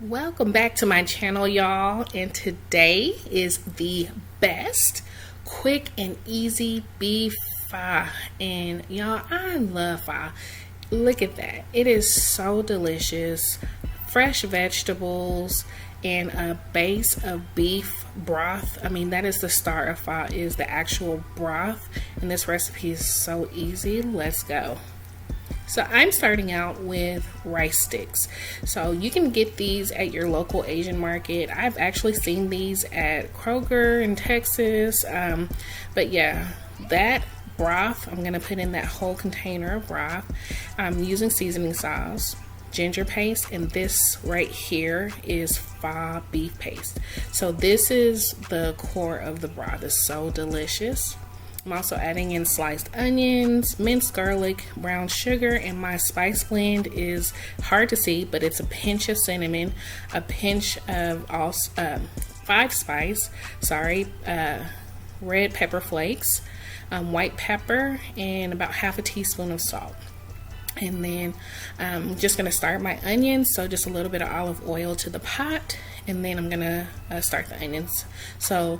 Welcome back to my channel, y'all, and today is the best quick and easy beef pho. And y'all, I love pho. Look at that, it is so delicious. Fresh vegetables and a base of beef broth. I mean, that is the star of pho, is the actual broth, and this recipe is so easy. Let's go. So I'm starting out with rice sticks. So you can get these at your local Asian market. I've actually seen these at Kroger in Texas. But yeah, that broth, I'm gonna put in that whole container of broth. I'm using seasoning sauce, ginger paste, and this right here is pho beef paste. So this is the core of the broth. It's so delicious. I'm also adding in sliced onions, minced garlic, brown sugar, and my spice blend is hard to see, but it's a pinch of cinnamon, a pinch of five spice, red pepper flakes, white pepper, and about half a teaspoon of salt. And then I'm just going to start my onions, so just a little bit of olive oil to the pot, and then I'm going to start the onions. So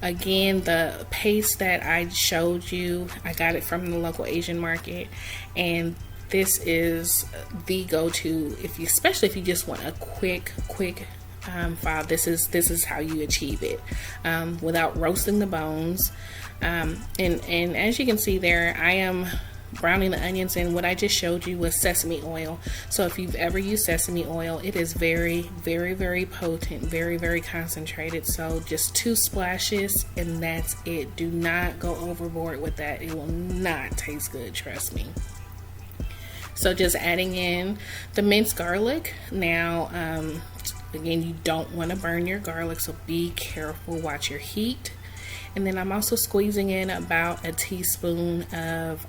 again, the paste that I showed you, I got it from the local Asian market, and this is the go-to especially if you just want a quick pho. This is how you achieve it without roasting the bones. And as you can see there, I am browning the onions, and what I just showed you was sesame oil. So if you've ever used sesame oil, it is very potent, very concentrated. So just 2 splashes and that's it. Do not go overboard with that. It will not taste good, trust me. So just adding in the minced garlic. Now again, you don't want to burn your garlic, so be careful, watch your heat. And then I'm also squeezing in about a teaspoon of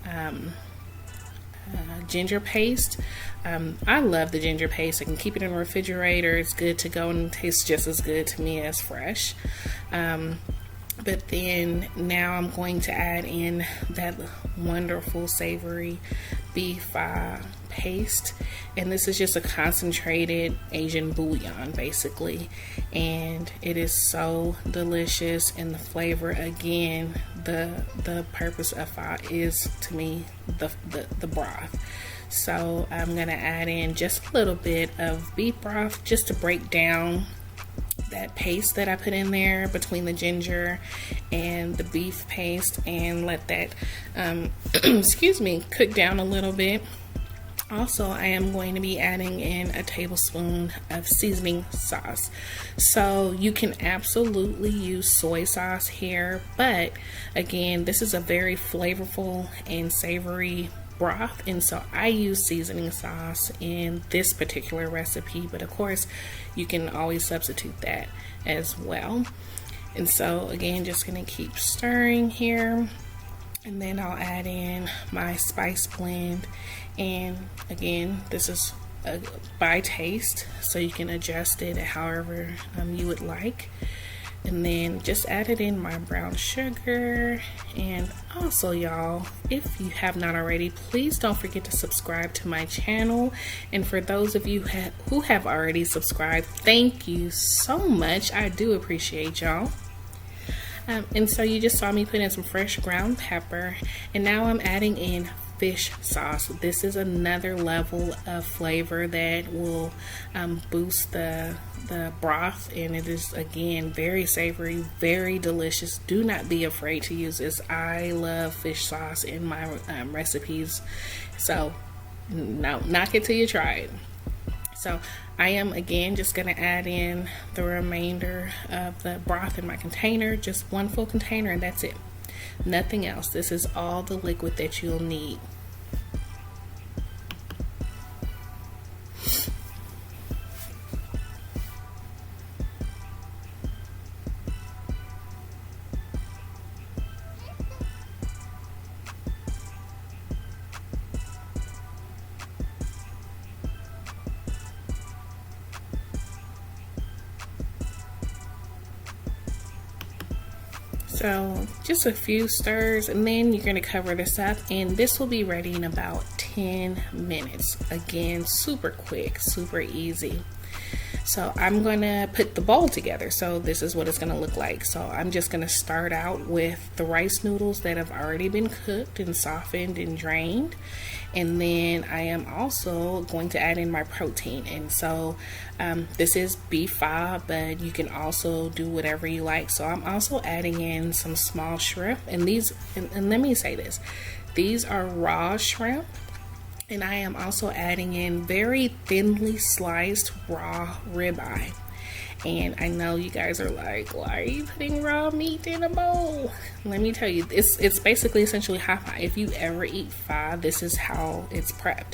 ginger paste. I love the ginger paste. I can keep it in the refrigerator. It's good to go and it tastes just as good to me as fresh. But then now I'm going to add in that wonderful savory beef pho paste, and this is just a concentrated Asian bouillon basically, and it is so delicious. And the flavor, again, the purpose of pho is, to me, the broth. So I'm gonna add in just a little bit of beef broth just to break down that paste that I put in there between the ginger and the beef paste, and let that excuse me, cook down a little bit. Also, I am going to be adding in a tablespoon of seasoning sauce. So you can absolutely use soy sauce here, but again, this is a very flavorful and savory broth, and so I use seasoning sauce in this particular recipe, but of course you can always substitute that as well. And so again, just gonna keep stirring here, and then I'll add in my spice blend. And again, this is by taste, so you can adjust it however you would like. And then just added in my brown sugar. And also, y'all, if you have not already, please don't forget to subscribe to my channel. And for those of you who have already subscribed, thank you so much. I do appreciate y'all. And so you just saw me put in some fresh ground pepper, and now I'm adding in fish sauce. This is another level of flavor that will boost the broth, and it is, again, very savory, very delicious. Do not be afraid to use this. I love fish sauce in my recipes, so no, knock it till you try it. So I am again just going to add in the remainder of the broth in my container, just one full container, and that's it. Nothing else. This is all the liquid that you'll need. So just a few stirs, and then you're going to cover this up, and this will be ready in about 10 minutes. Again, super quick, super easy. So I'm gonna put the bowl together. So this is what it's gonna look like. So I'm just gonna start out with the rice noodles that have already been cooked and softened and drained. And then I am also going to add in my protein. And so this is beef pho, but you can also do whatever you like. So I'm also adding in some small shrimp. And these, and let me say this, these are raw shrimp. And I am also adding in very thinly sliced raw ribeye. And I know you guys are like, why are you putting raw meat in a bowl? Let me tell you, it's basically essentially hot pie. If you ever eat pho, this is how it's prepped.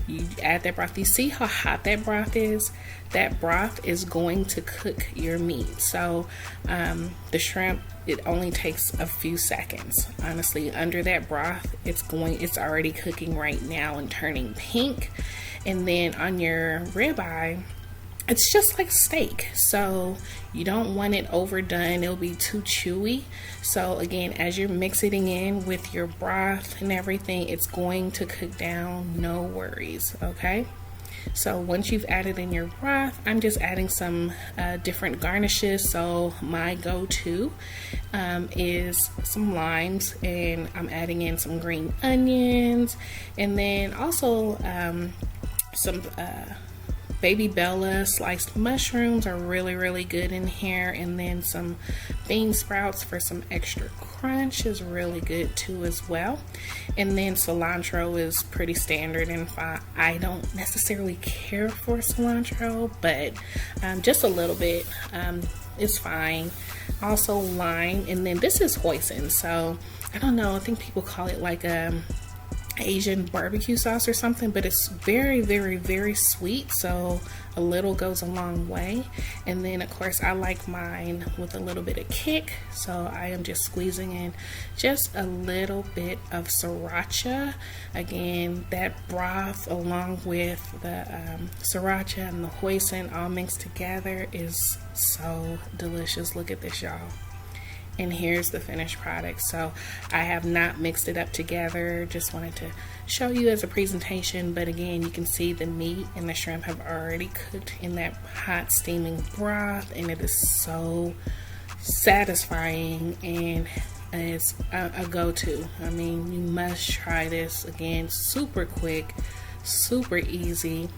You add that broth. You see how hot that broth is? That broth is going to cook your meat. So the shrimp, it only takes a few seconds. Honestly, under that broth, it's already cooking right now and turning pink. And then on your ribeye, it's just like steak, so you don't want it overdone. It'll be too chewy. So again, as you're mixing in with your broth and everything, it's going to cook down, no worries, okay? So once you've added in your broth, I'm just adding some different garnishes. So my go-to is some limes, and I'm adding in some green onions, and then also some baby Bella sliced mushrooms are really good in here, and then some bean sprouts for some extra crunch is really good too as well. And then cilantro is pretty standard and fine. I don't necessarily care for cilantro, but just a little bit is fine. Also lime, and then this is hoisin. So I don't know, I think people call it like Asian barbecue sauce or something, but it's very sweet, so a little goes a long way. And then of course I like mine with a little bit of kick, so I am just squeezing in just a little bit of sriracha. Again, that broth along with the sriracha and the hoisin all mixed together is so delicious. Look at this, y'all. And here's the finished product. So I have not mixed it up together, just wanted to show you as a presentation. But again, you can see the meat and the shrimp have already cooked in that hot steaming broth, and it is so satisfying, and it's a go-to. I mean, you must try this. Again, super quick, super easy.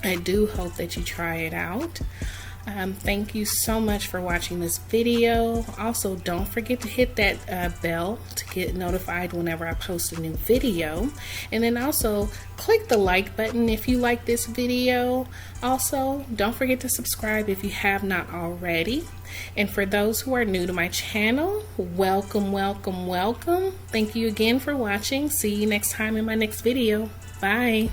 I do hope that you try it out. Thank you so much for watching this video. Also, don't forget to hit that bell to get notified whenever I post a new video. And then also click the like button if you like this video. Also, don't forget to subscribe if you have not already. And for those who are new to my channel, welcome. Thank you again for watching. See you next time in my next video. Bye.